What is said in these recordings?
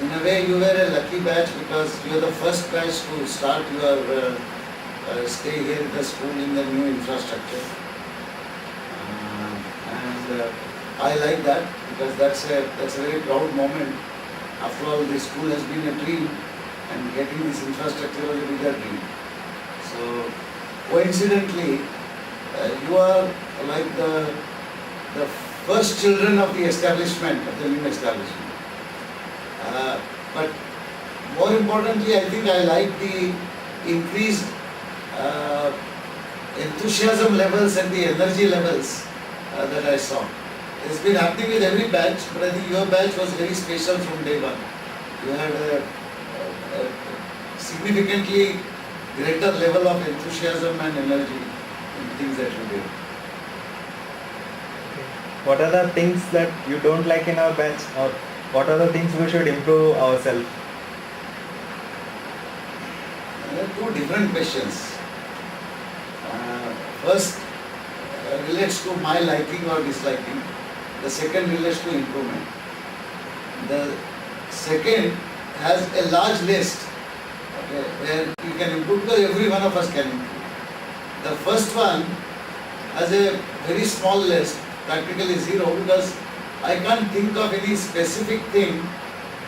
In a way, you were a lucky batch because you are the first batch to start your stay here in the school in the new infrastructure. And I like that because that's a very proud moment. After all, the school has been a dream, and getting this infrastructure was a bigger dream. So, coincidentally, you are like the first children of the establishment, of the new establishment. But more importantly, I think I like the increased enthusiasm levels and the energy levels that I saw. It's been happening with every batch, but I think your batch was very special from day one. You had a significantly greater level of enthusiasm and energy in things that you did. What are the things that you don't like in our batch, or what are the things we should improve ourselves? There are two different questions. First relates to my liking or disliking. The second relates to improvement. The second has a large list, okay, where you can improve because every one of us can improve. The first one has a very small list, practically zero, because I can't think of any specific thing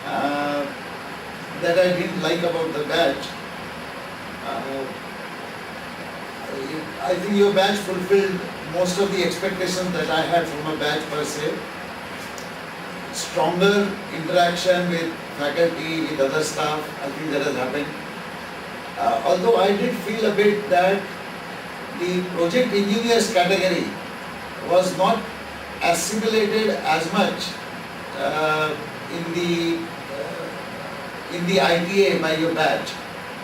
that I didn't like about the batch. I think your batch fulfilled most of the expectations that I had from a batch per se. Stronger interaction with faculty, with other staff, I think that has happened. Although I did feel a bit that the project engineers category was not assimilated as much in the ITA by your batch.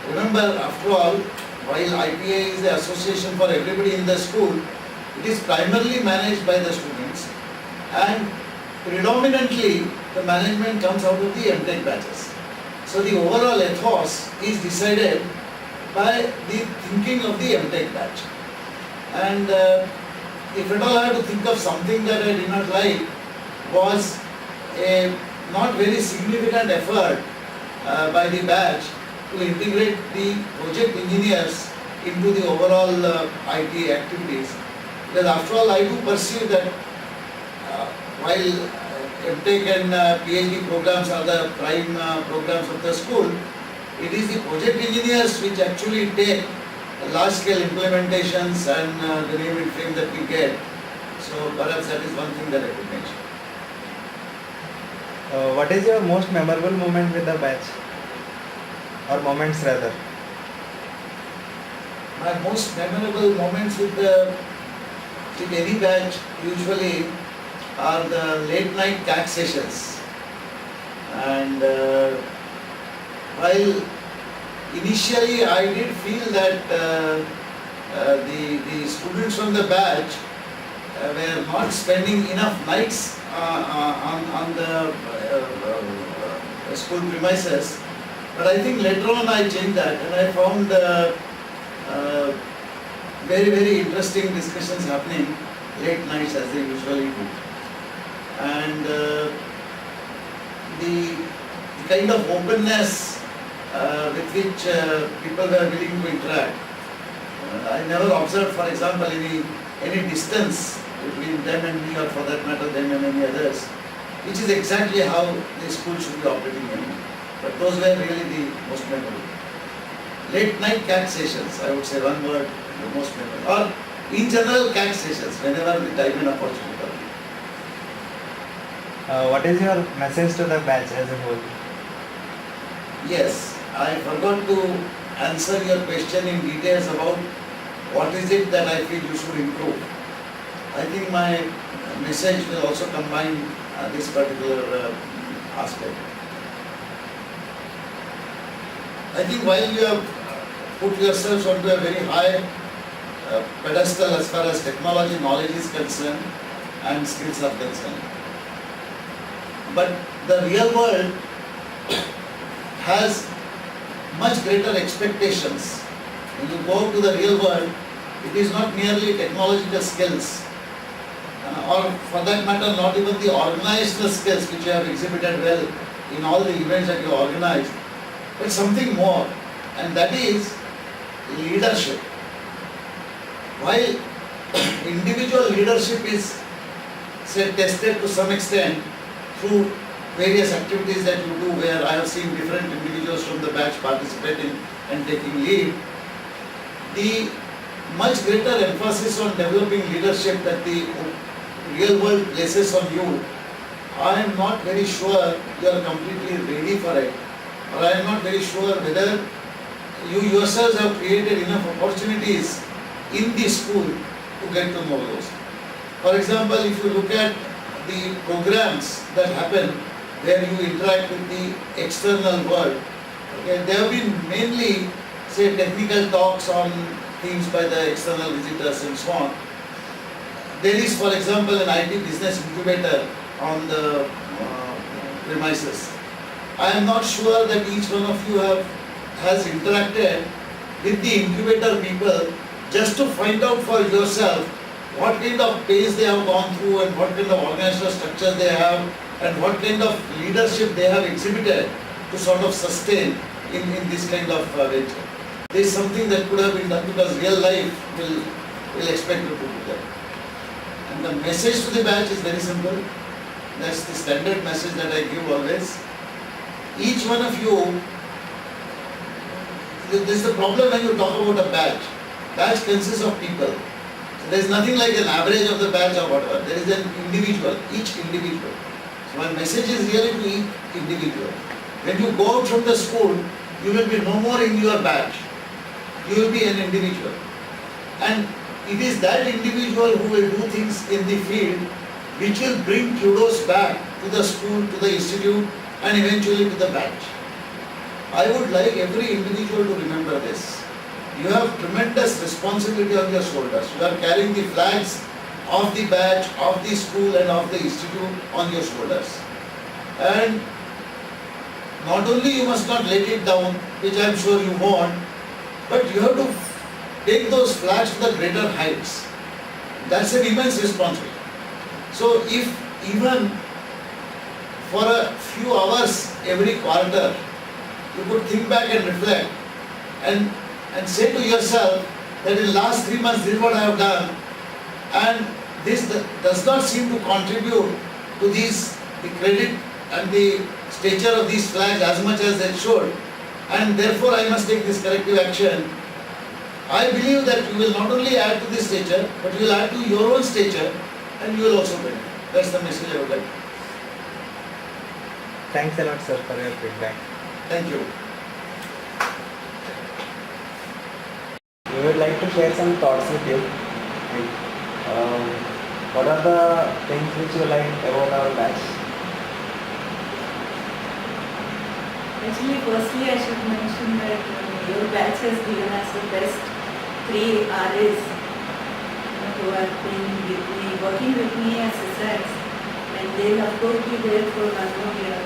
Remember, after all, while ITA is the association for everybody in the school, it is primarily managed by the students, and predominantly the management comes out of the Mtech batches. So the overall ethos is decided by the thinking of the Mtech batch. And if at all I had to think of something that I did not like, was a not very significant effort by the batch to integrate the project engineers into the overall IT activities. Because after all, I do perceive that while MTech and PhD programs are the prime programs of the school, it is the project engineers which actually take large-scale implementations and the name and frame that we get. So perhaps that is one thing that I could mention. What is your most memorable moment with the batch? Or moments rather? My most memorable moments with any batch usually are the late night CAC sessions. And while initially I did feel that the students from the batch were not spending enough nights on the school premises, but I think later on I changed that, and I found very, very interesting discussions happening late nights as they usually do. And the kind of openness with which people were willing to interact. I never observed, for example, any distance between them and me, or for that matter them and any others, which is exactly how the school should be operating anyway. But those were really the most memorable. Late night CAC sessions, I would say one word, the most memorable. Or in general CAC sessions, whenever the time and opportunity comes. What is your message to the batch as a whole? Yes, I forgot to answer your question in details about what is it that I feel you should improve. I think my message will also combine this particular aspect. I think while you have put yourselves onto a very high pedestal as far as technology knowledge is concerned and skills are concerned, but the real world has much greater expectations. When you go to the real world, it is not merely technological skills, or for that matter not even the organizational skills which you have exhibited well in all the events that you organize, but something more, and that is leadership. While individual leadership is, say, tested to some extent through various activities that you do, where I have seen different individuals from the batch participating and taking lead, the much greater emphasis on developing leadership that the real world places on you, I am not very sure you are completely ready for it, or I am not very sure whether you yourselves have created enough opportunities in the school to get to know those. For example, if you look at the programs that happen where you interact with the external world, okay, they have been mainly, say, technical talks on themes by the external visitors and so on. There is, for example, an IT business incubator on the premises. I am not sure that each one of you has interacted with the incubator people just to find out for yourself what kind of pace they have gone through and what kind of organizational structure they have and what kind of leadership they have exhibited to sort of sustain in this kind of venture. This is something that could have been done because real life will expect you to do that. And the message to the batch is very simple. That's the standard message that I give always. Each one of you, this is the problem when you talk about a batch. Batch consists of people. So there is nothing like an average of the batch or whatever. There is an individual, each individual. So my message is really to each individual. When you go out from the school, you will be no more in your batch. You will be an individual. And it is that individual who will do things in the field which will bring kudos back to the school, to the institute, and eventually to the batch. I would like every individual to remember this. You have tremendous responsibility on your shoulders. You are carrying the flags of the batch, of the school and of the institute on your shoulders. And not only you must not let it down, which I am sure you won't, but you have to take those flags to the greater heights. That's an immense responsibility. So if even for a few hours every quarter, you could think back and reflect and say to yourself that in the last 3 months this is what I have done, and this does not seem to contribute to the credit and the stature of these flags as much as it should, and therefore I must take this corrective action. I believe that you will not only add to this stature, but you will add to your own stature and you will also benefit. That's the message I would like. Thanks a lot, sir, for your feedback. Thank you. We would like to share some thoughts with you. What are the things which you like about our batch? Actually, firstly, I should mention that your batch has given us the best 3 RAs who have been with me, working with me as SSIs, and they will of course be there for 1 more year.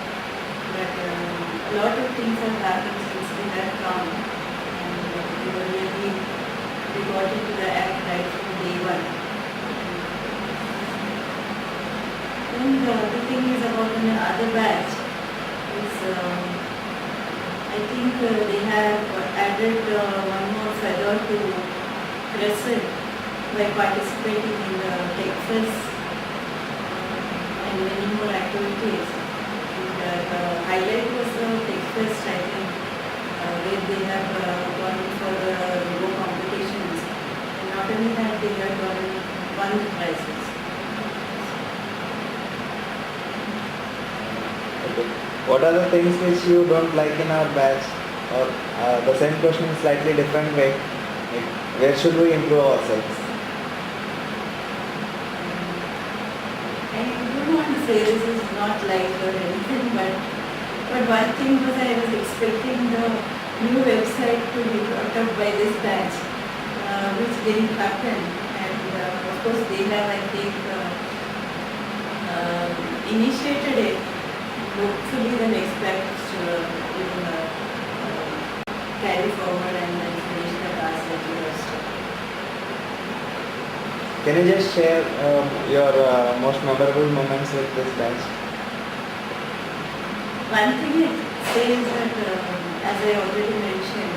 But a lot of things have happened since we have come, and we got into the act right from day 1. Then the other thing is about another batch. I think they have added 1 more feather to Crescent by participating in the Tech Fest and many more activities. And the highlight was the Tech Fest, I think, where they have gone for the robo competitions. And not only that, they have won the prizes. What are the things which you don't like in our batch? Or the same question in slightly different way. Where should we improve ourselves? I don't want to say this is not like or anything, but one thing was I was expecting the new website to be brought up by this batch, which didn't happen. And of course they have, I think, initiated it. Hopefully the next batch will carry forward and then finish the task that we have started. Can you just share your most memorable moments with this batch? One thing it says that, as I already mentioned,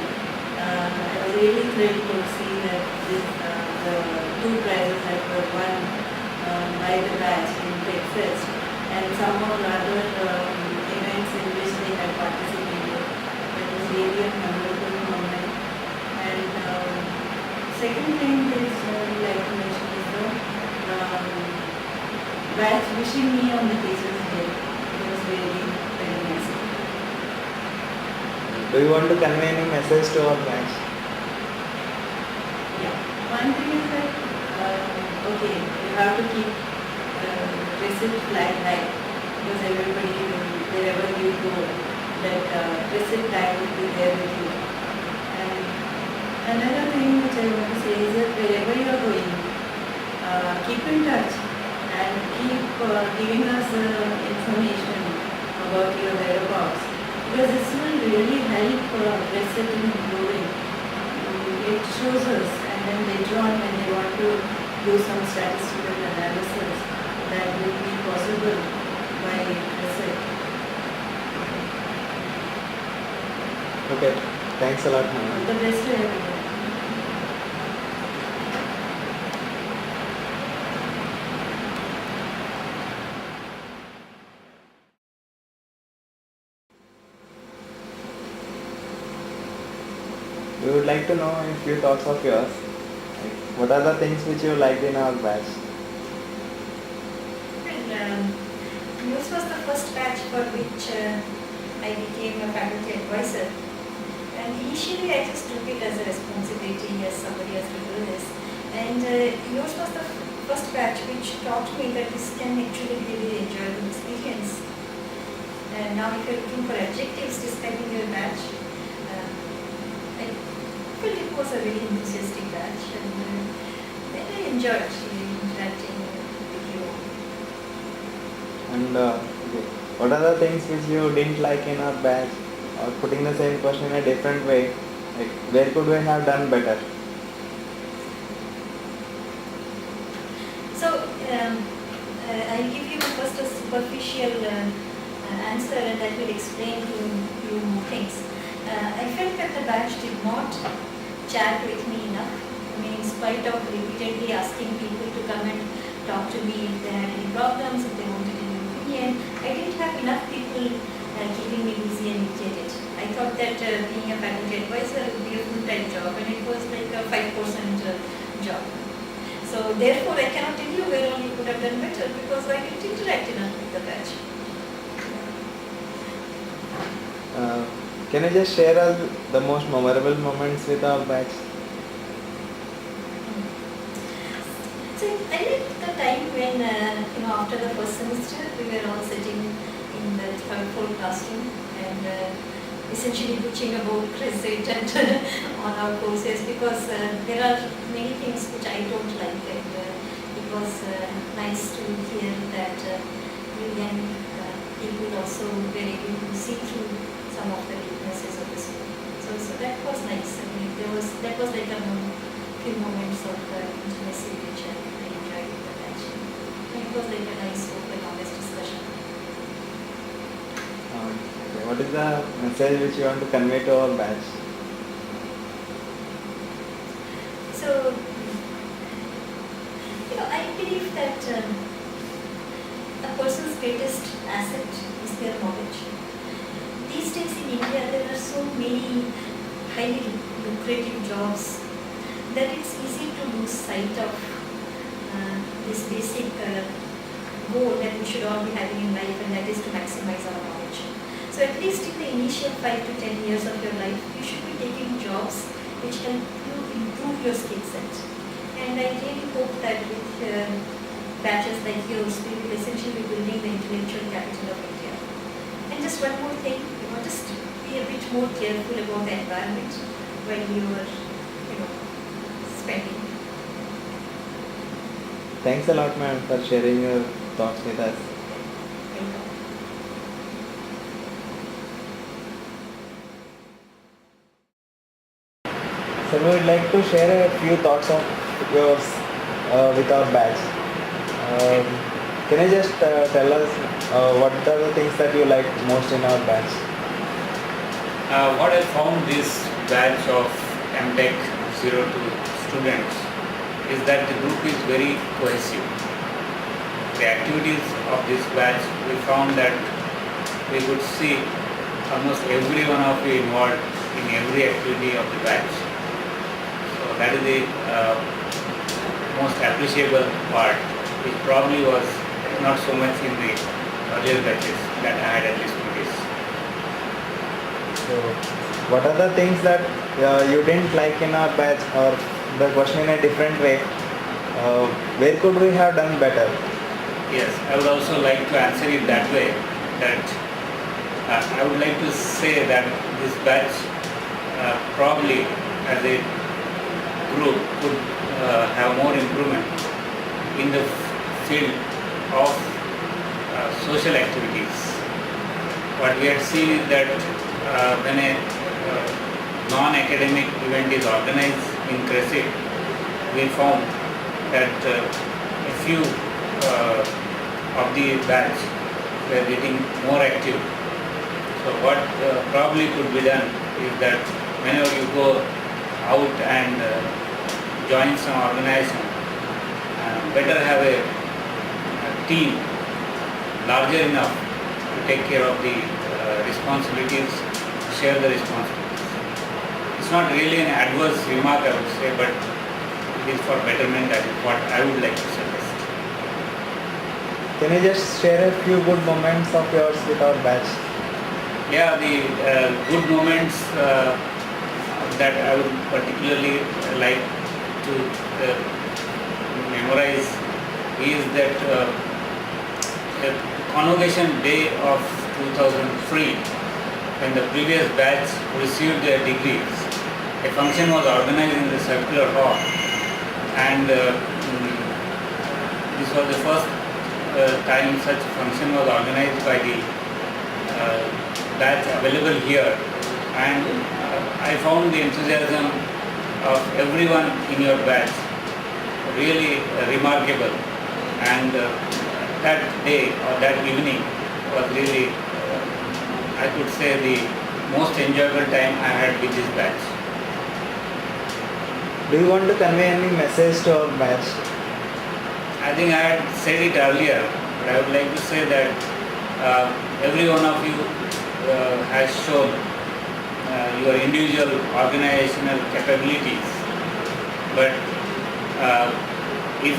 I was really thrilled to see that the two prizes that were won by the batch in Texas and some of the other events in which they had participated. It was really a memorable moment. And second thing is, like to mention is the batch wishing me on the teacher's day. It was really very nice. Do you want to convey any message to our batch? Yeah. One thing is that, okay, you have to keep receipt flag high because everybody, wherever you go, that receipt tag will be there with you. And another thing which I want to say is that wherever you are going, keep in touch and keep giving us information about your whereabouts because this will really help receipt in improving. It shows us, and then later on when they want to do some statistical analysis, that will be possible by receipt. Okay, thanks a lot, ma'am. All the best to everyone. We would like to know a few thoughts of yours. Like, what are the things which you liked in our batch? And yours was the first batch for which I became a faculty advisor. And initially I just took it as a responsibility, yes, somebody has to do this. And yours was the first batch which taught me that this can actually be a very enjoyable experience. And now if you're looking for adjectives describing your batch, I felt it was a very enthusiastic batch and I enjoyed interacting with you. And okay, what are the things which you didn't like in our batch? Or putting the same question in a different way, like where could we have done better? So I'll give you first a superficial answer and that will explain to you more things. I felt that the batch did not chat with me enough. I mean, in spite of repeatedly asking people to come and talk to me if they had any problems, if they wanted any opinion, I didn't have enough people keeping me busy and irritated. I thought that being a faculty advisor would be a full-time job and it was like a 5% job. So therefore I cannot tell you where all you could have done better because I didn't interact enough with the batch. Can you just share us the most memorable moments with our batch? So I liked the time when, after the first semester, we were all sitting in the third floor classroom and essentially bitching about credit and on our courses because there are many things which I don't like and it was nice to hear that you young people also were able to see through some of the weaknesses of the school. So that was nice. I mean, that was like a few moments of intimacy which I enjoyed with the batch. And it was like a nice open, honest discussion. Okay, what is the message which you want to convey to our batch? So, I believe that a person's greatest asset is their knowledge. These days in India, there are so many highly lucrative jobs that it's easy to lose sight of this basic goal that we should all be having in life, and that is to maximize our knowledge. So at least in the initial 5 to 10 years of your life, you should be taking jobs which help you improve your skill set. And I really hope that with batches like yours, we will essentially be building the intellectual capital of India. And just one more thing, just be a bit more careful about the environment when you are, spending. Thanks a lot, ma'am, for sharing your thoughts with us. Welcome. So we would like to share a few thoughts of yours with our batch. Can you just tell us what are the things that you like most in our batch? What I found this batch of Mtech02 students is that the group is very cohesive. The activities of this batch, we found that we could see almost every one of you involved in every activity of the batch. So that is the most appreciable part, which probably was not so much in the earlier batches that I had at least noticed. So, what are the things that you didn't like in our batch, or the question in a different way? Where could we have done better? Yes, I would also like to answer it that way, that I would like to say that this batch probably as a group could have more improvement in the field of social activities. What we had seen is that when a non-academic event is organized in CRESID, we found that a few of the batch were getting more active. So what probably could be done is that whenever you go out and join some organization, better have a team larger enough to take care of the responsibilities, share the responsibilities. It's not really an adverse remark, I would say, but it is for betterment. That is what I would like to suggest. Can you just share a few good moments of yours with our batch? Yeah, the good moments that I would particularly like to memorize is that the convocation day of 2003, when the previous batch received their degrees, a function was organized in the circular hall, and this was the first time such a function was organized by the batch available here, and I found the enthusiasm of everyone in your batch really remarkable, and that day or that evening was really, I could say, the most enjoyable time I had with this batch. Do you want to convey any message to our batch? I think I had said it earlier, but I would like to say that every one of you has shown your individual organizational capabilities, but if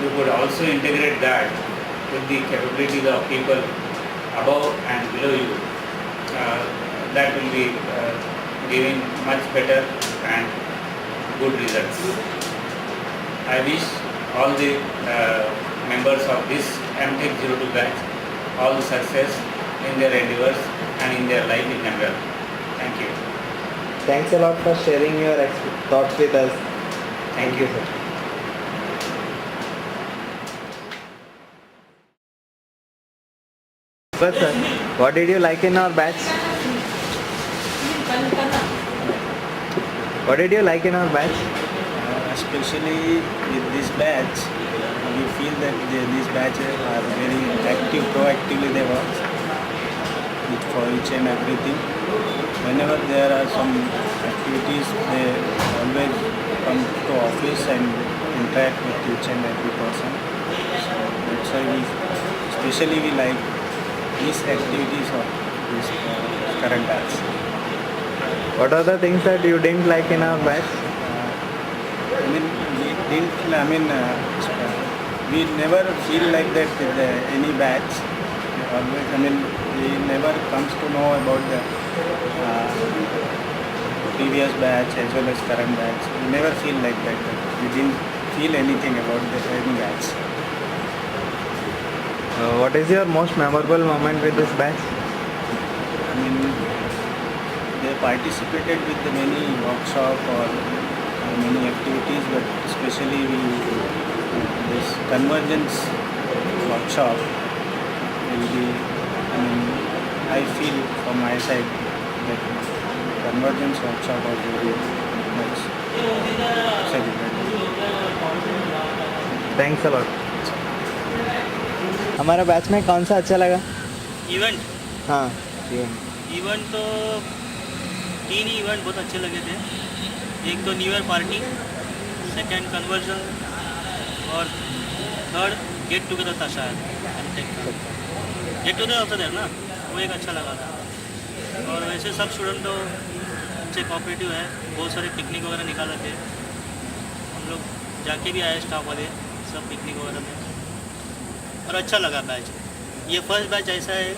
you could also integrate that with the capabilities of people above and below you, that will be giving much better and good results. I wish all the members of this Mtech02 batch all the success in their endeavors and in their life in general. Thank you. Thanks a lot for sharing your thoughts with us. Thank you. sir. Well, sir, what did you like in our batch? What did you like in our batch? Especially with this batch, we feel that these batches are very active, proactively they work for each and everything. Whenever there are some activities, they always come to office and interact with each and every person. So that's why we like these activities of this current batch. What are the things that you didn't like in our batch? We never feel like that with any batch. Always, we never comes to know about the previous batch as well as current batch. We never feel like that. We didn't feel anything about any batch. What is your most memorable moment with this batch? They participated with the many workshops or many activities, but especially this convergence workshop will be, I feel from my side that convergence workshop was very much celebrated. Thanks a lot. हमारा batch में कौन सा अच्छा लगा? Event हाँ event तो 3 ही event बहुत अच्छे लगे थे। एक तो new year party, second conversion और थर्ड गेट टुगेदर था शायद। गेट टुगेदर होता था ना, वो एक अच्छा लगा था। और वैसे सब स्टूडेंट तो अच्छे कोऑपरेटिव है, बहुत सारे पिकनिक वगैरह निकाले थे। हम लोग जाके भी आए स्टाफ वाले सब पिकनिक वगैरह में, और अच्छा लगा बैच। ये फर्स्ट बैच ऐसा है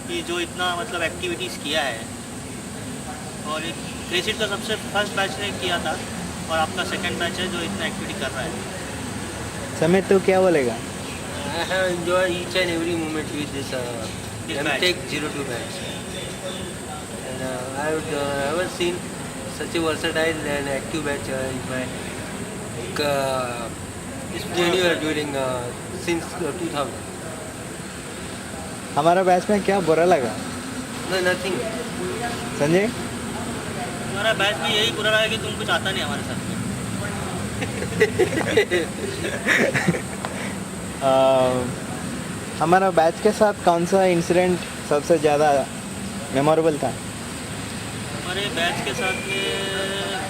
कि जो इतना मतलब एक्टिविटीज़ किया है, और एक क्रेसिट का सबसे फर्स्ट बैच ने किया था, और आपका सेकंड बैच है जो इतना एक्टिविटी कर रहा है। समीर तू क्या बोलेगा? I have enjoyed each and every moment with this This batch. Mtech02 batch. And I haven't seen such a versatile and active batch in my tenure during since 2000. हमारा बैच में क्या बुरा लगा? No, nothing. संजय? हमारा batch में यही बुरा लगा कि तुम कुछ आता नहीं हमारे साथ में। हमारा बैच के साथ कौन सा इंसिडेंट सबसे ज़्यादा मेमोरेबल था? हमारे बैच के साथ में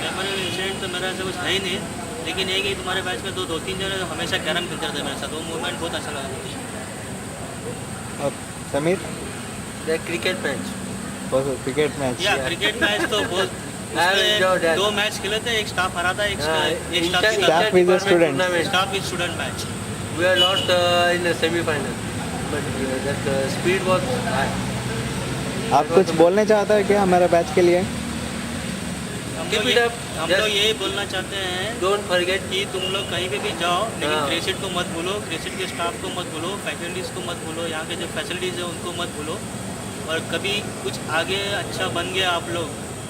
मेमोरेबल इंसिडेंट तो मेरा ऐसा कुछ है ही नहीं, लेकिन ये कि तुम्हारे बैच में दो तीन जने हमेशा कैरम खेलते रहते मेरे साथ, वो मूवमेंट बहुत अच्छा लगा मुझे। और Sameer? The cricket match. Cricket match? या क्रिकेट मैच तो बहुत, I have enjoyed that. 2 match खेले थे, एक स्टाफ हरा था, एक Staff with the student. Staff with student match. We are lost in the semi-final, but that speed was high. आप कुछ बोलना चाहते हो क्या हमारे बैच के लिए? Keep it up. हम Just लोग यही बोलना चाहते हैं don't forget. कि तुम लोग कहीं पे भी जाओ, लेकिन हाँ। क्रेसिट को मत भूलो, क्रेसिट के स्टाफ को मत भूलो, फैकल्टीज़ को मत भूलो, यहाँ के जो फैसिलिटीज़ है उनको मत भूलो। और कभी कुछ आगे अच्छा बन गया आप लोग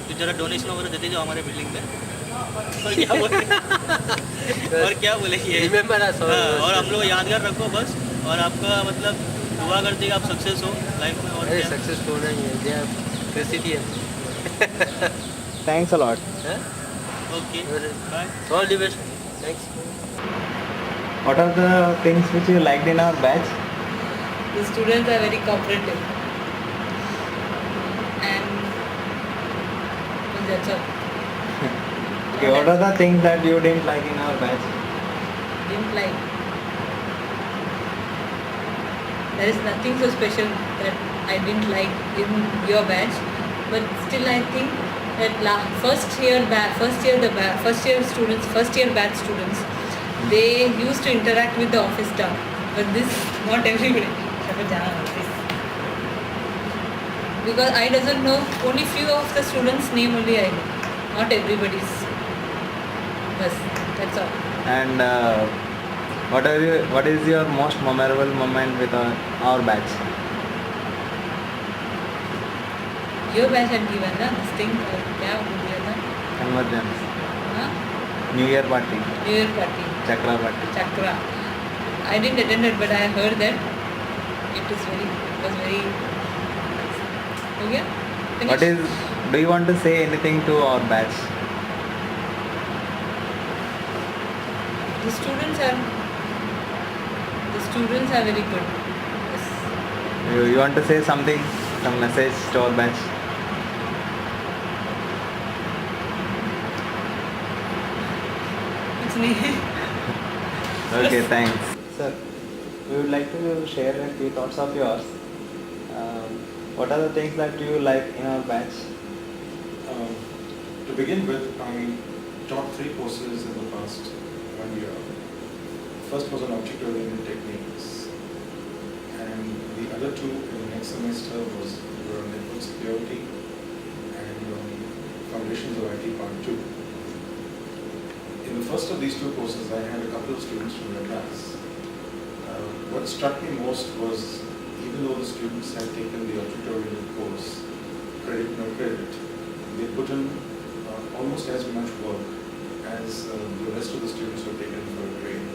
तो ज़रा डोनेशन वगैरह देते जाओ हमारे बिल्डिंग में। और क्या बोले और क्या बोलेंगे? Remember us all. हाँ, और हम लोग यादगार रखो बस, और आपका मतलब दुआ करते कि आप सक्सेस हो लाइफ में। और अरे क्या? सक्सेस होना ही है, they have facility है। Thanks a lot. हाँ? Okay bye. All the best. Thanks. What are the things which you liked in our batch? The students are very cooperative. And that's all. Okay, what are the things that you didn't like in our batch? Didn't like. There is nothing so special that I didn't like in your batch, but still I think that first year batch students, they used to interact with the office staff, but this not everybody. Because I doesn't know, only few of the students' name only I know, not everybody's. Bas, that's all. And what is your most memorable moment with our batch? Your batch had given ना this thing, क्या दिया था? Convergence, हाँ? New Year party, New Year party, Chakra party. Chakra. I didn't attend it, but I heard that it was very. हो गया? What Finish? is? Do you want to say anything to our batch? The students are very good. Yes. You want to say something, some message to our batch? कुछ नहीं है. Okay, thanks. Sir, we would like to share a few thoughts of yours. What are the things that you like in our batch? To begin with, I taught 3 courses in the past 1 year. First was on object-oriented techniques, and the other 2 in the next semester were on network security and on foundations of IT part 2. In the first of these 2 courses, I had a couple of students from your class. What struck me most was, even though the students had taken the object-oriented course, credit no credit, they put in almost as much work as the rest of the students who have taken for a grade.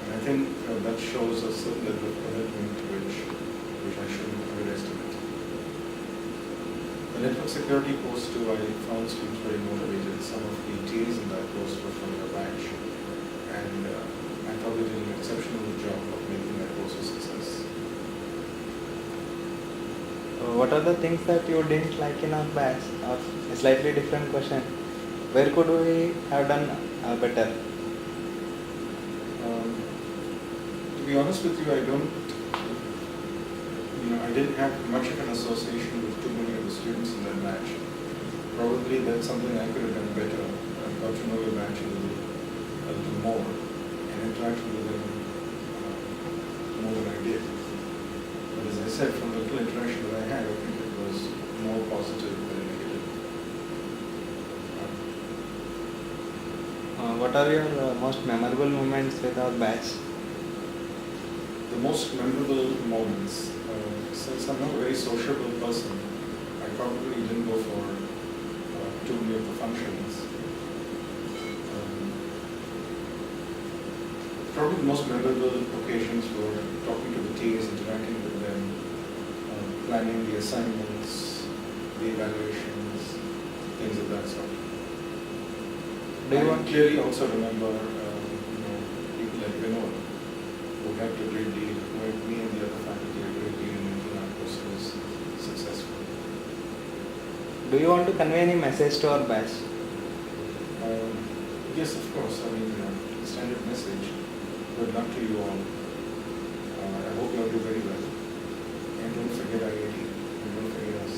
And I think that shows a certain level of commitment which I shouldn't underestimate. The network security course too, I found students very motivated. Some of the TAs in that course were from your batch, and I thought they did an exceptional job of making that course a success. What are the things that you didn't like in our batch? Or a slightly different question. Where could we have done better? To be honest with you, I didn't have much of an association with too many of the students in that batch. Probably that's something I could have done better. I got to know your batch a little more and interacted with them more than I did. But as I said, from the little interaction that I had, I think it was more positive than negative. What are your most memorable moments with our batch? The most memorable moments, since I'm not a very sociable person, I probably didn't go for too many of the functions. Probably the most memorable occasions were talking to the teams, interacting with them, planning the assignments, the evaluations, things of that sort. Do you I want clearly also remember people like Vinod, who helped a great deal, who helped me and the other faculty a great deal in making our courses successful. Do you want to convey any message to our batch? Yes, of course. Standard message. Good luck to you all. I hope you all do very well. And don't forget IIT. And don't forget us.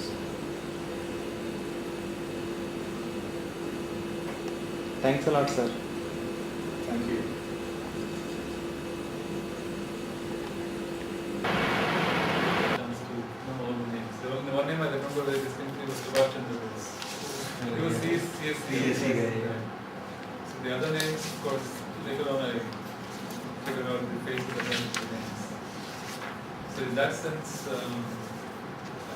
Thanks a lot, sir. Thank you. The one name I remember very distinctly was Sebastian Lewis. He was CSC guy. So the other names, of course, later on I figured out the face of the names. So in that sense,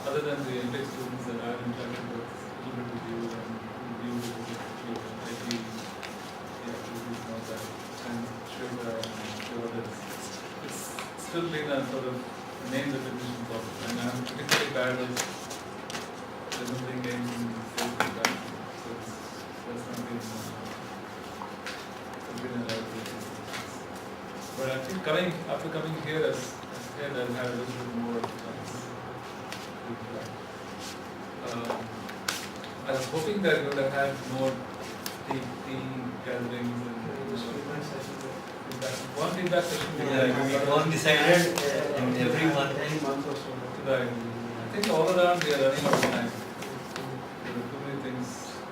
other than the Mtech students that I've interacted with, a little bit with you and you with your IT, the activities and all that, and Shweta and few others, it's still been a sort of name recognition process, and I'm particularly bad at remembering names and things like that. So that's not been something that I've really. But I think after coming here as head, I've had a little bit more chance to interact. I was hoping that we would have had more team gatherings and one feedback session. Yeah, one decided every month or so. Right. I think all around we are running out of time. There are too many things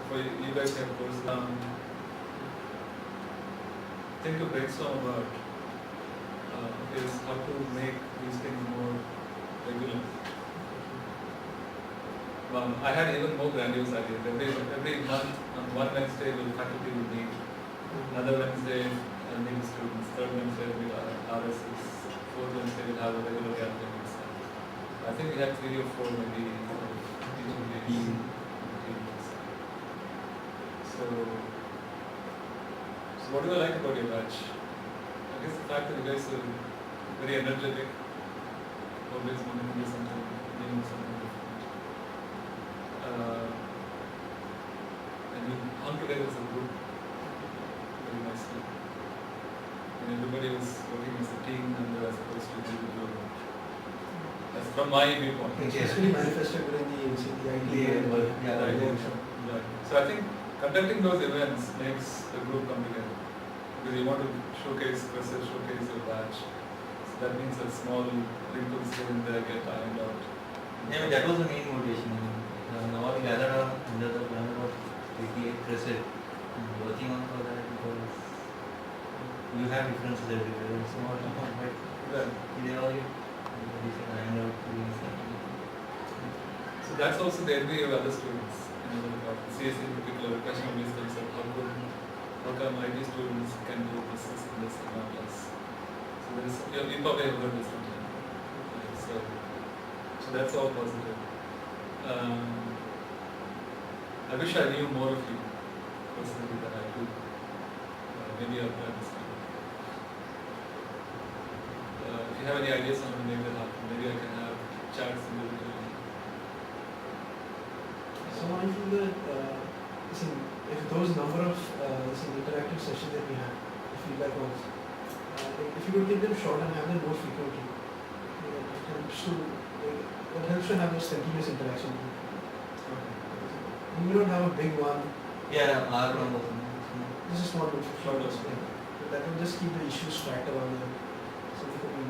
for you guys have course. Think to brainstorm about is how to make these things more regular. I had even more grandiose ideas. Every month on one Wednesday faculty will meet, another Wednesday I'll meet the students, third Wednesday will be RSS, fourth Wednesday we'll have a regular gathering. I think we had 3 or 4 maybe teaching days. So what do I like about your batch? I guess the fact that you guys are very energetic, always wanting to do something new, something different. And you hung together as a group very nicely. And everybody was working as a team and as opposed to individual. That's from my viewpoint. It's really manifested within the idea. Right. So I think conducting those events makes the group come together. Because you want to showcase your batch. So that means that small wrinkles here and there get ironed out. Yeah, that was the main motivation. All gathered under the banner of 88 Crescent, working on for that because you have differences everywhere. It's not but they all get ironed out. So that's also the envy of other students. CSC in particular, the question always comes up, how come IT students can do this and this and not us? So you probably have heard this sometime. So that's all positive. I wish I knew more of you personally than I do. Maybe I'll try this time. If you have any ideas on how to make that happen, maybe I can have chats individually. So I feel that if those number of interactive sessions that we have, the feedback ones, if you could keep them short and have them more frequently, it helps to that helps to have this continuous interaction. You don't have a big one. Yeah, our one was. This is small group. Short group. But that will just keep the issues tracked around them. So we could be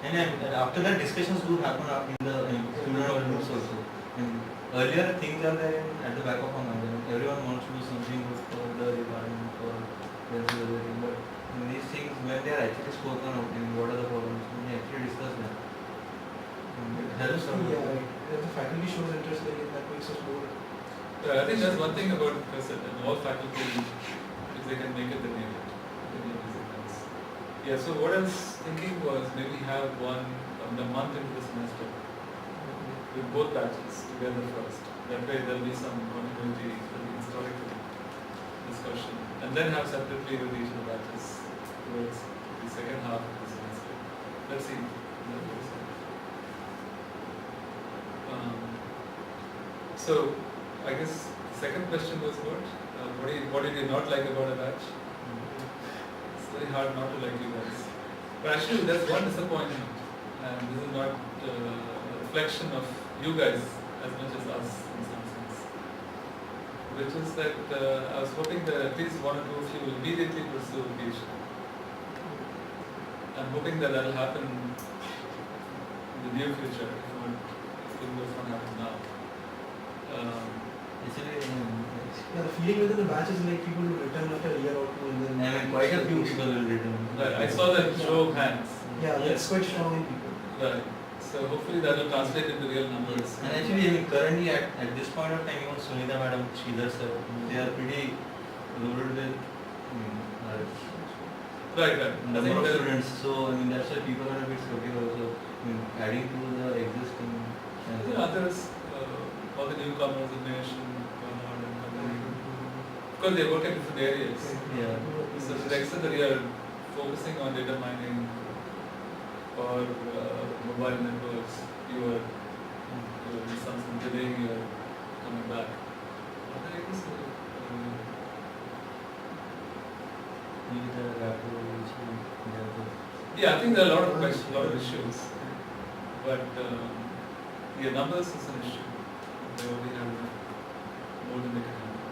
And after that, discussions do happen in the student groups also. And earlier, things are there at the back of our mind. Everyone wants to do something good for the department, for everything. But these things, when they are actually spoken out, and what are the problems, when they actually discuss them, it helps. yeah, right. If the faculty shows interest, then that makes us more. I think that's one thing about Profs and all faculty, if they can make it, then make it. Yeah, so what I was thinking was maybe have one a month into the semester with both batches together first. That way there'll be some continuity, there'll be historical discussion, and then have separately with each of the batches towards the second half of the semester. Let's see. So I guess the second question was what? What did you not like about a batch? It's very hard not to like you guys. But actually, there's one disappointment, and this is not a reflection of you guys as much as us in some sense. Which is that I was hoping that at least one or two of you will immediately pursue a PhD. I'm hoping that that'll happen in the near future, if it does not happen now. Yeah, the feeling within the batch is like people will return after a year or two and then. Quite a few people will return. Right, I saw that show of hands. Yeah, that's quite strong in people. Right. So hopefully that will translate into real numbers. And actually, currently at this point of time, even Sunita madam, Sridhar sir, they are pretty loaded with Right. number of students. So that's why people are a bit skeptical also. Adding to the existing. Others, all the newcomers, Dinesh and Bernard and company. Of course, they work in different areas. Yeah. So to the extent that you are focusing on data mining or mobile networks, you are in some delaying your coming back. Other areas, yeah, I think there are a lot of questions, a lot of issues, but yeah, numbers is an issue. They only have more than they can handle.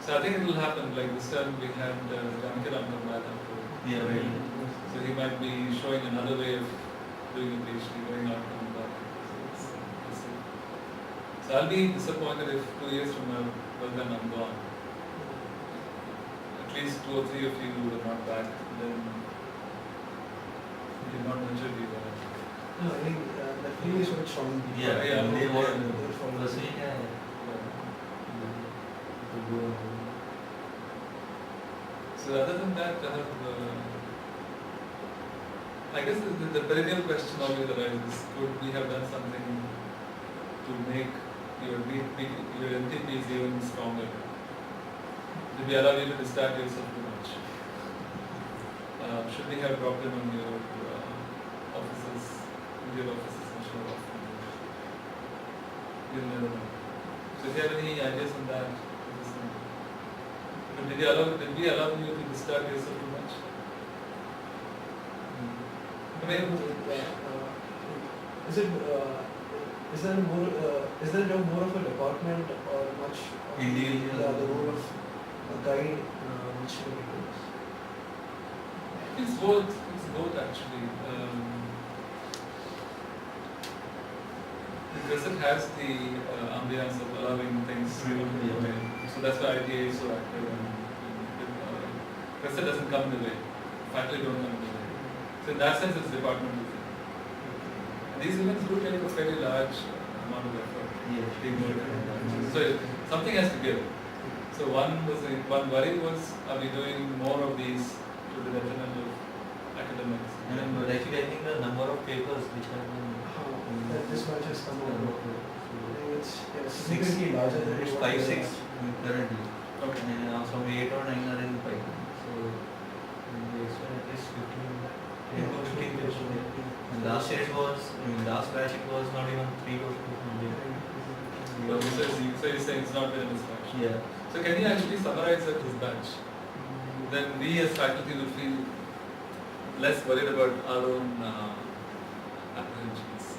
So I think it will happen. Like this time we had Jankiram come back after. Yeah, right. So he might be showing another way of doing a PhD, going out and coming back. So I'll be disappointed if 2 years from now, well then I'm gone. At least 2 or 3 of you who are not back, then you did not nurture the No, I think that feeling is quite strong in people. Yeah, they yeah. want They're from the same. So other than that, I guess the perennial question always arises: could we have done something to make your NTPs even stronger? Did we allow you to distract yourself too much? Should we have dropped in on your offices, instead of? You'll never know. So if you have any ideas on that, let us know. But did we allow you to distract yourself too much? I mean, is there more of a department or much of Individual. the role of a guide which should be used? it's both actually. Because it has the ambience of allowing things to be. So that's why ITA is so active and because it doesn't come in the way. Faculty don't come in the way. So in that sense it's departmental thing. And these events do take a fairly large amount of effort. So something has to give. So one worry was, are we doing more of these to the detriment of academics? But actually, I think the number of papers which have been That this much has come out. It's significantly significantly larger than it's what 5, we 6 currently. Okay. And some 8 or 9 are in pipeline. So we expect at least 10 to 15 papers. And last year it was, last batch it was not even 3 or 4. So you're saying it's not been a mismatch. Yeah. So can you actually summarize that this batch? Then we as faculty will feel less worried about our own apprehensions.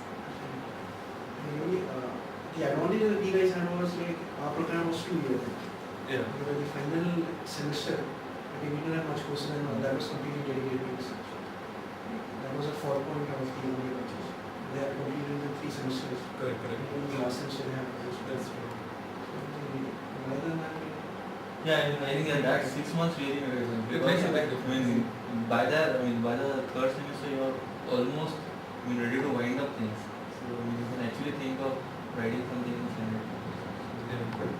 the advantage that we guys had was like our program was 2 years. Yeah. The final semester, we didn't have much courses and that was completely dedicated to research. That was a 4 point of the only batches. They had completed in 3 semesters. Correct. Even the last semester they had courses. That's true. Rather than that, Yeah, I think that 6 months really made a difference. It makes a big I mean, by the third semester you're almost ready to wind up things. So you can actually think of writing something in standard. Yeah. It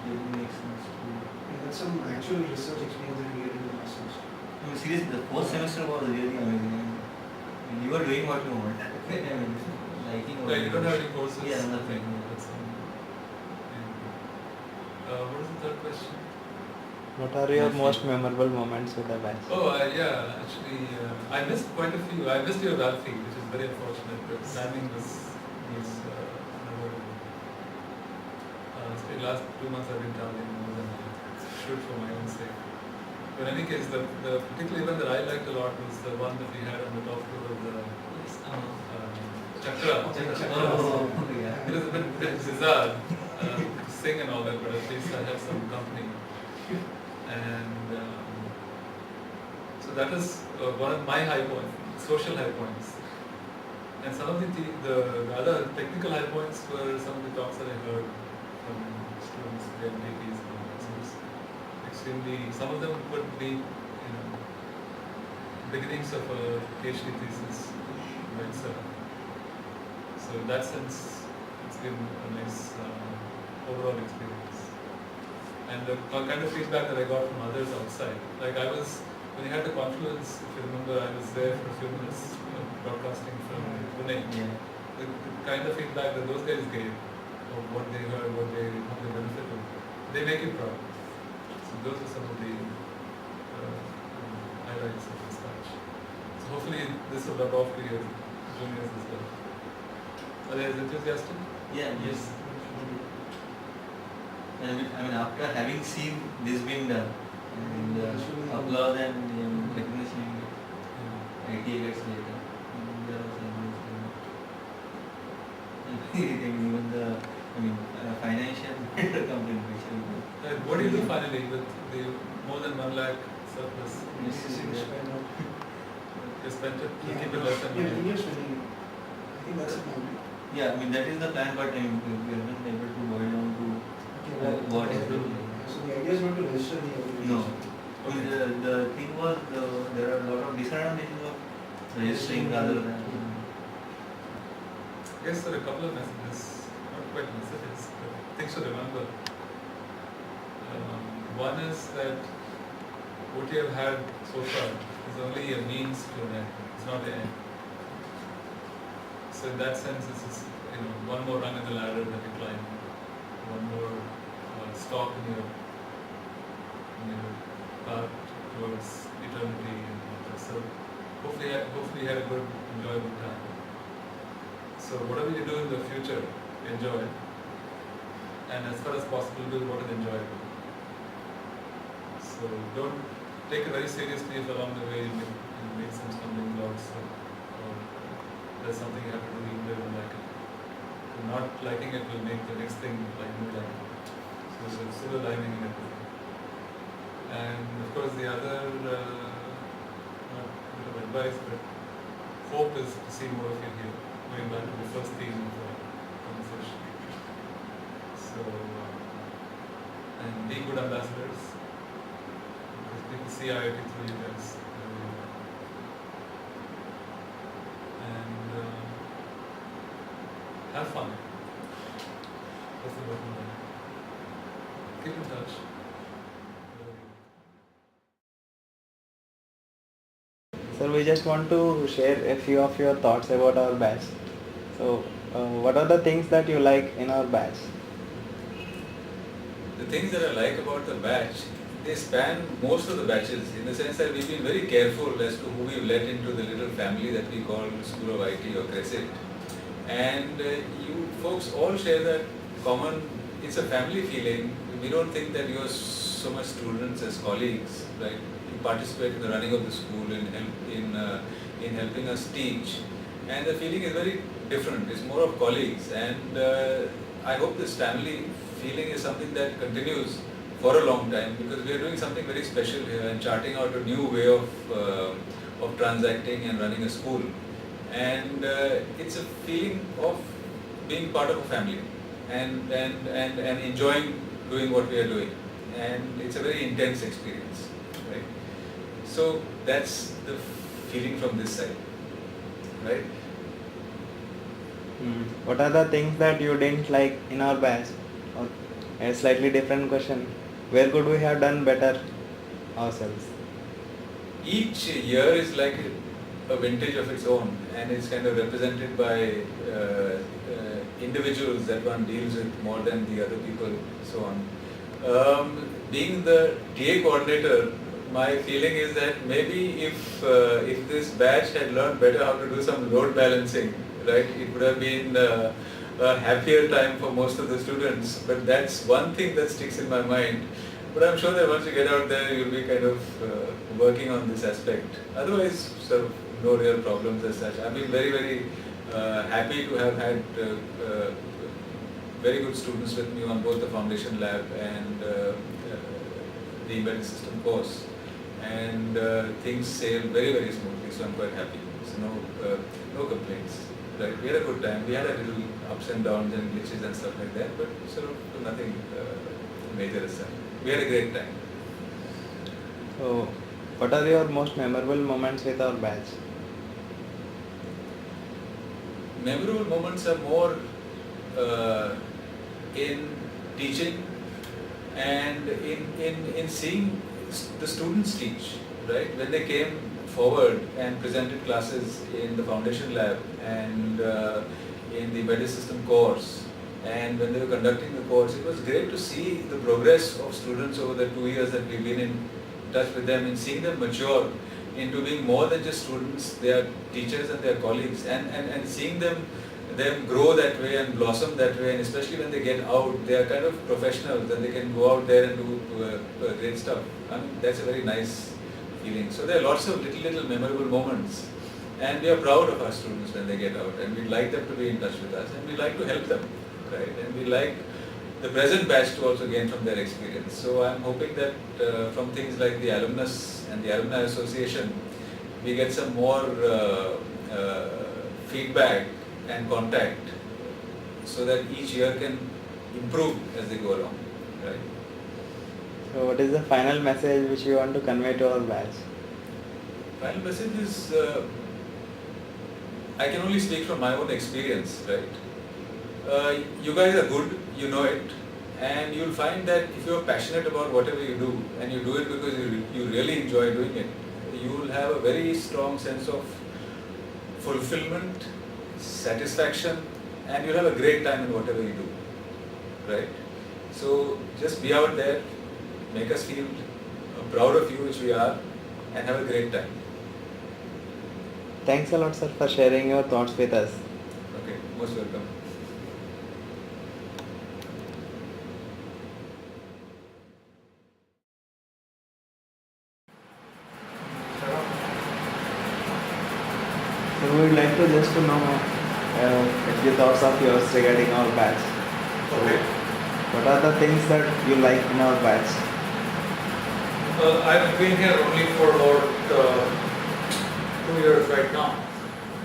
really makes sense to. that's some actual research experience that we get in the last semester. I mean, seriously, the fourth semester was really amazing. I mean, you were doing what you want. I mean, liking what You don't have any courses. Yeah, nothing. That's what is the third question? What are your most memorable moments with the batch? Oh, yeah, actually, I missed quite a few. I missed your Alfie, which is very unfortunate, but timing was unavoidable. The last 2 months I've been traveling more than I should for my own sake. But in any case, the particular event that I liked a lot was the one that we had on the top floor of the Chakra. yeah. It was a bit bizarre to sing and all that, but at least I had some company. And so that is one of my high points, social high points. And some of the other technical high points were some of the talks that I heard from students, their MPs and all that. So it's extremely, some of them would be, beginnings of a PhD thesis by itself. So in that sense, it's been a nice overall experience. And the kind of feedback that I got from others outside, like when we had the confluence, if you remember, I was there for a few minutes, broadcasting from Pune. Yeah. The kind of feedback that those guys gave of what they heard, how they benefited, they make you proud. So those are some of the highlights of this batch. So hopefully this will rub off to your juniors as well. Are they as enthusiastic? Yeah, yes. I mean, after having seen this being done, and applause and recognition, ITA gets later. There was even the, financial contribution. What do you do finally with the more than 1 lakh surplus? You spent it, you keep it less than 1 lakh. Yeah, spending it. I think that's the point. Yeah, that is the plan, but we haven't been able to boil down to what exactly. So the idea is not to register the organization. No. The thing was, there are a lot of disadvantages of registering rather than. I guess there are a couple of messages, not quite messages, but things to remember. One is that what you have had so far is only a means to an end, it's not the end. So in that sense, this is one more rung in the ladder that you climb, one more stop in your path towards eternity and all that. So hopefully you had a good, enjoyable time. So whatever you do in the future, enjoy. And as far as possible, do what is enjoyable. So don't take it very seriously if along the way you make some stumbling blocks or there's something you have to do even though you don't like it. Not liking it will make the next thing like more like it. So there's a silver lining in everything. And of course the other, not a bit of advice, but hope is to see more of you here. Going back to the first theme of the conversation. So, and be good ambassadors. Because people see IoT through you guys. And have fun. That's the bottom line. Keep in touch. Sir, we just want to share a few of your thoughts about our batch. So, what are the things that you like in our batch? The things that I like about the batch, they span most of the batches in the sense that we've been very careful as to who we've let into the little family that we call School of IT or CRESIT. And you folks all share that common, it's a family feeling. We don't think that you're so much students as colleagues, right? You participate in the running of the school, in helping us teach. And the feeling is very different. It's more of colleagues. And I hope this family feeling is something that continues for a long time, because we are doing something very special here and charting out a new way of transacting and running a school. And it's a feeling of being part of a family and enjoying doing what we are doing. And it's a very intense experience, right? So that's the feeling from this side, right? What are the things that you didn't like in our batch? Or a slightly different question, where could we have done better ourselves? Each year is like a vintage of its own, and it's kind of represented by individuals that one deals with more than the other people, so on. Being the TA coordinator, my feeling is that maybe if this batch had learned better how to do some load balancing, right, it would have been a happier time for most of the students. But that's one thing that sticks in my mind. But I'm sure that once you get out there, you'll be kind of working on this aspect. Otherwise, sort of no real problems as such. I've been very, very happy to have had very good students with me on both the foundation lab and the embedded system course. And things sail very, very smoothly, so I'm quite happy. So no complaints. Right? We had a good time. We had a little ups and downs and glitches and stuff like that, but sort of nothing major as such. We had a great time. So, what are your most memorable moments with our batch? Memorable moments are more in teaching and in seeing the students teach, right? When they came forward and presented classes in the foundation lab and in the embedded system course, and when they were conducting the course, it was great to see the progress of students over the 2 years that we've been in touch with them, and seeing them mature into being more than just students. They are teachers and they are colleagues, and seeing them grow that way and blossom that way, and especially when they get out, they are kind of professionals and they can go out there and do great stuff. I mean, that's a very nice feeling. So there are lots of little memorable moments, and we are proud of our students when they get out, and we'd like them to be in touch with us, and we'd like to help them, right? And we like the present batch to also gain from their experience. So I'm hoping that from things like the alumnus and the alumni association, we get some more feedback and contact, so that each year can improve as they go along, right? So, what is the final message which you want to convey to our batch? Final message is, I can only speak from my own experience, right? You guys are good, you know it, and you'll find that if you're passionate about whatever you do, and you do it because you really enjoy doing it, you will have a very strong sense of fulfillment, satisfaction, and you'll have a great time in whatever you do, right? So just be out there, make us feel proud of you, which we are, and have a great time. Thanks a lot, sir, for sharing your thoughts with us. Okay, most welcome. So, we would like to just to know a few thoughts of yours regarding our batch. Okay. What are the things that you like in our batch? I've been here only for about 2 years right now,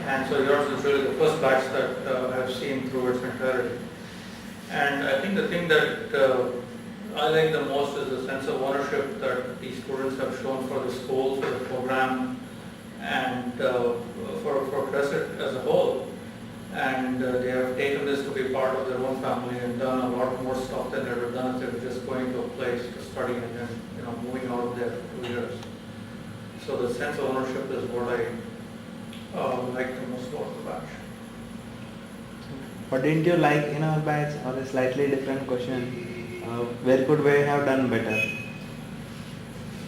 and so yours is really the first batch that I've seen through its entirety. And I think the thing that I like the most is the sense of ownership that these students have shown for the school, for the program, and for CREST as a whole. And they have taken this to be part of their own family and done a lot more stuff than they ever done if they were just going to a place to study and then moving out of there for 2 years. So the sense of ownership is what I like the most about the batch. What didn't you like in our batch? Or a slightly different question, where could we have done better?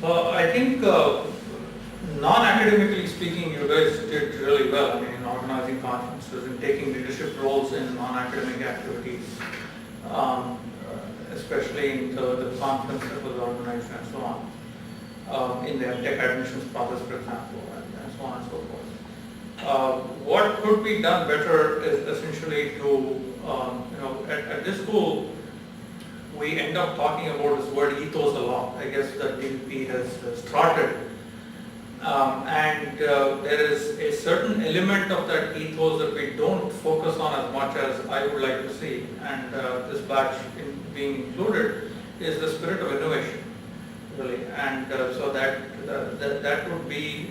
I think non-academically speaking, you guys did really well. I mean, in organizing conferences and taking leadership roles in non-academic activities, especially in the conference that was organized and so on, in the Mtech admissions process, for example, and so on and so forth. What could be done better is essentially to, at this guess the DVP has started. There is a certain element of that ethos that we don't focus on as much as I would like to see, and this batch being included is the spirit of innovation, really. So that would be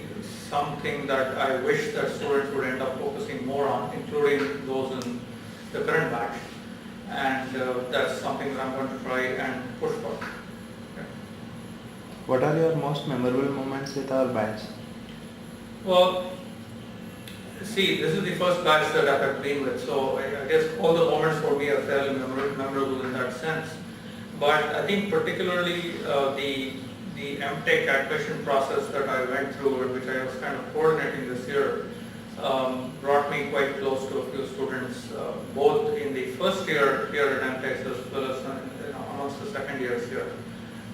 something that I wish that students would end up focusing more on, including those in the current batch. And that's something that I'm going to try and push for. What are your most memorable moments with our batch? Well, see, this is the first batch that I have been with, so I guess all the moments for me are fairly memorable in that sense. But I think particularly the Mtech admission process that I went through, and which I was kind of coordinating this year, brought me quite close to a few students, both in the first year here at Mtech as well as amongst the second years here.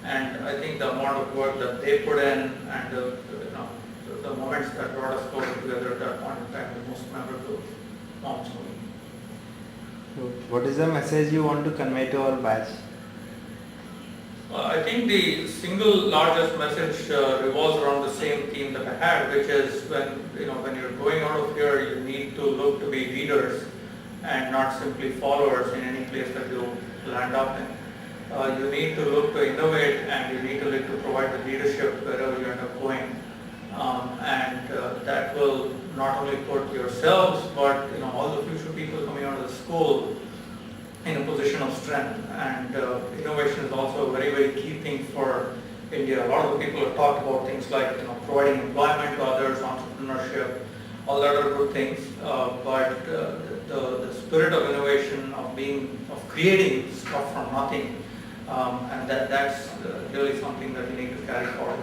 And I think the amount of work that they put in and the moments that brought us closer together at that point in time, the most memorable moments for me. So what is the message you want to convey to our batch? I think the single largest message revolves around the same theme that I had, which is when you're going out of here, you need to look to be leaders and not simply followers in any place that you land up in. You need to look to innovate, and you need to look to provide the leadership wherever you end up going. That will not only put yourselves, but all the future people coming out of the school in a position of strength. And innovation is also a very, very key thing for India. A lot of the people have talked about things like providing employment to others, entrepreneurship, all that are good things. But the spirit of innovation, of creating stuff from nothing, and that's really something that you need to carry forward.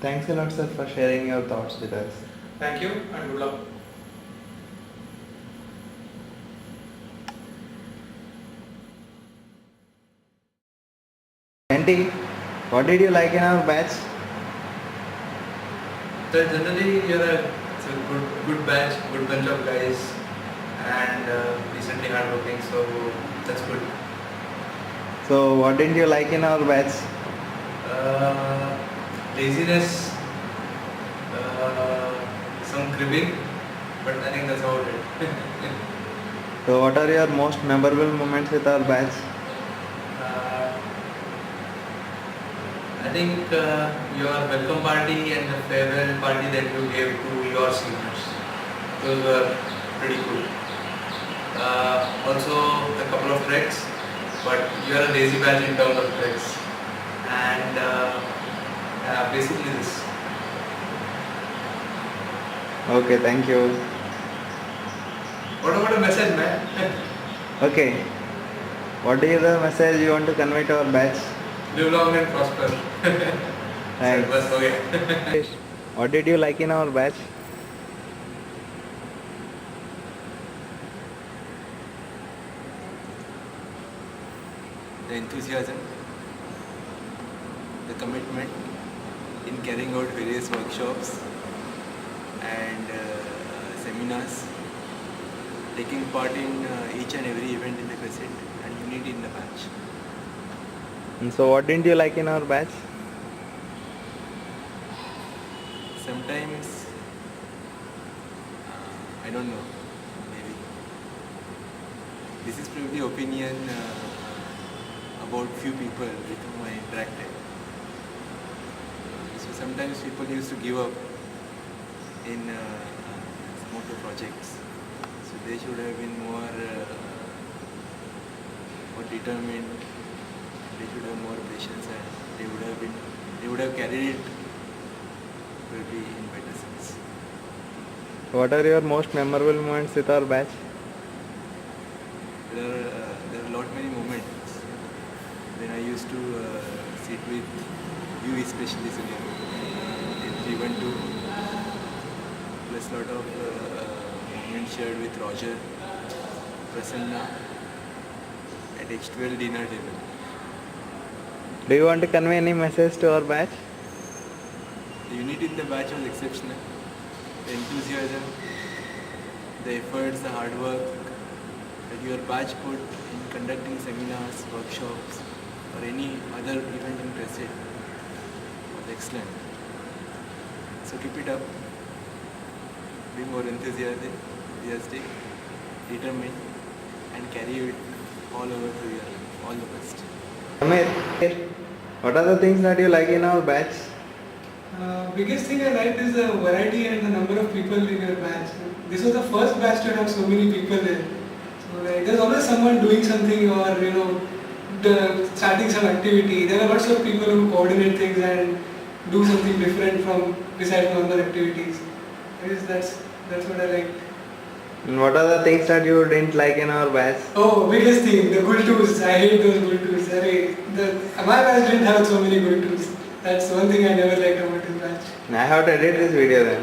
Thanks a lot, sir, for sharing your thoughts with us. Thank you, and good luck. Auntie, what did you like in our batch? So generally, it's a good batch, good bunch of guys, and decently hardworking. So that's good. So what did you like in our batch? Laziness, some cribbing, but I think that's about it. So what are your most memorable moments with our batch? I think your welcome party and the farewell party that you gave to your seniors, those were pretty cool. Also a couple of treks, but you are a lazy batch in terms of treks. And basically this. Okay, thank you. What about a message, man? Okay. What is the message you want to convey to our batch? Live long and prosper. Thanks. Okay. What did you like in our batch? The enthusiasm, the commitment in carrying out various workshops and seminars, taking part in each and every event in the crescent, and unity in the batch. And so what didn't you like in our batch? Sometimes, I don't know, maybe. This is probably opinion about few people with whom I interacted. So sometimes people used to give up in motor projects. So they should have been more determined. They should have more patience, and they would have carried it probably in better sense. What are your most memorable moments with our batch? There are a lot many moments when I used to sit with you, especially Sunil, in 312, plus lot of moments shared with Roger, Prasanna at H12 dinner table. Do you want to convey any message to our batch? The unity in the batch was exceptional. The enthusiasm, the efforts, the hard work that your batch put in conducting seminars, workshops, or any other event in Crescent was excellent. So keep it up. Be more enthusiastic, determined, and carry it all over the year. All the best. Amir, what are the things that you like in our batch? Biggest thing I liked is the variety and the number of people in your batch. This was the first batch to have so many people there. So like, there's always someone doing something or starting some activity. There are lots of people who coordinate things and do something different from besides normal activities. I guess that's what I like. And what are the things that you didn't like in our batch? Oh, biggest thing, the gultus. I hate those gultus. My batch didn't have so many gultus. That's one thing I never liked about this batch. I have to edit this video then.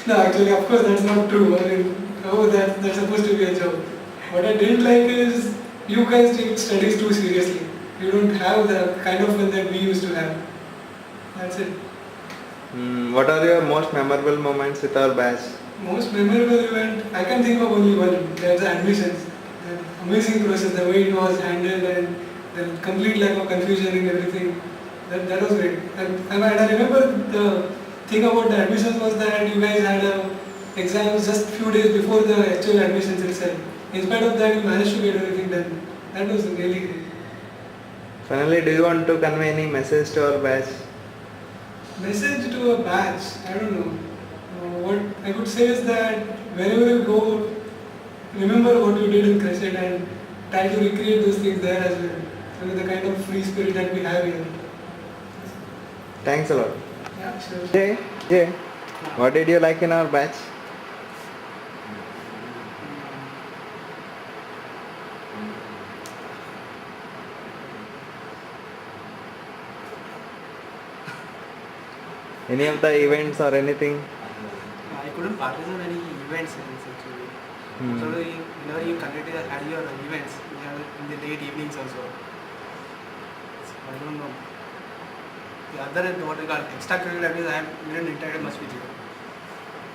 No, actually, of course, that's not true. I mean, that's supposed to be a joke. What I didn't like is you guys take studies too seriously. You don't have the kind of fun that we used to have. That's it. What are your most memorable moments with our batch? Most memorable event, I can think of only one. That's the admissions. The amazing process, the way it was handled and the complete lack of confusion in everything. That was great. And I remember the thing about the admissions was that you guys had exams just few days before the actual admissions itself. In spite of that, you managed to get everything done. That was really great. Finally, do you want to convey any message to our batch? Message to a batch, I don't know. What I could say is that wherever you go, remember what you did in Crescent and try to recreate those things there as well. So the kind of free spirit that we have here. Thanks a lot. Yeah, sure. Jay, what did you like in our batch? Any of the events or anything? I couldn't participate in any events actually. So whenever you had your events, you have in the late evenings also. So I don't know. The other what we call extracurricular activities, I didn't interact much with you.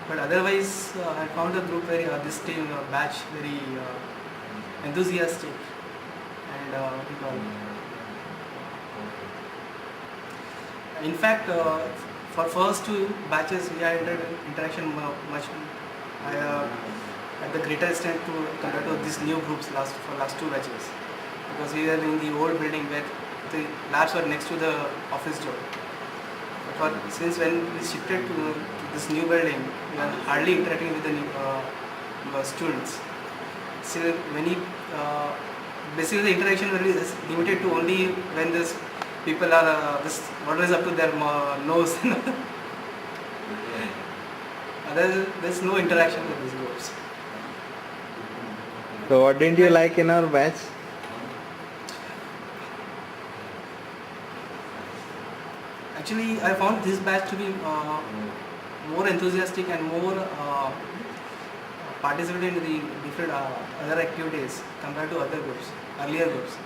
But otherwise, I found the group very this team batch very enthusiastic and what we call. In fact, for first two batches, we had interaction much at the greater extent compared to these new groups for last two batches, because we were in the old building where the labs were next to the office door. But since when we shifted to this new building, we are hardly interacting with the students. Still, basically the interaction will be limited to only when this people are this water is up to their nose. There's no interaction with these groups. So what didn't you like in our batch? Actually, I found this batch to be more enthusiastic and more participating in the different other activities compared to other groups, earlier groups.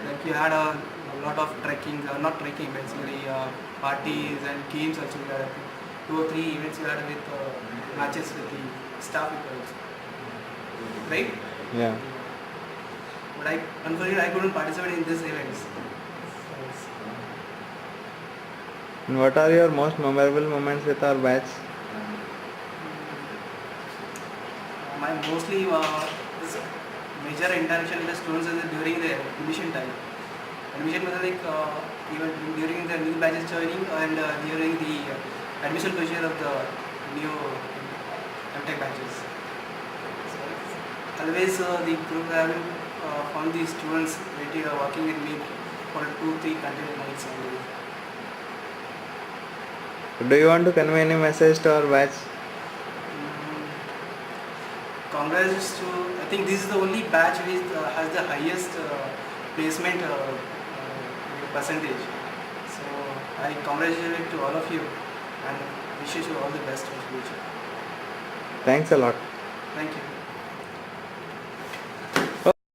Like you had a lot of trekking, not trekking, basically parties and games also. We had 2 or 3 events we had with matches with the staff people, right? Yeah. But unfortunately, I couldn't participate in these events. And what are your most memorable moments with our batch? My mostly this major interaction with the students is during the admission time. Admission was like even during the new batches joining and during the admission procedure of the new Mtech batches. So always the group have found the students working with me for 2-3 continuous nights only. Do you want to convey any message to our batch? Congrats to, I think this is the only batch which has the highest placement percentage. So I congratulate to all of you and wish you all the best for future. Thanks a lot. Thank you.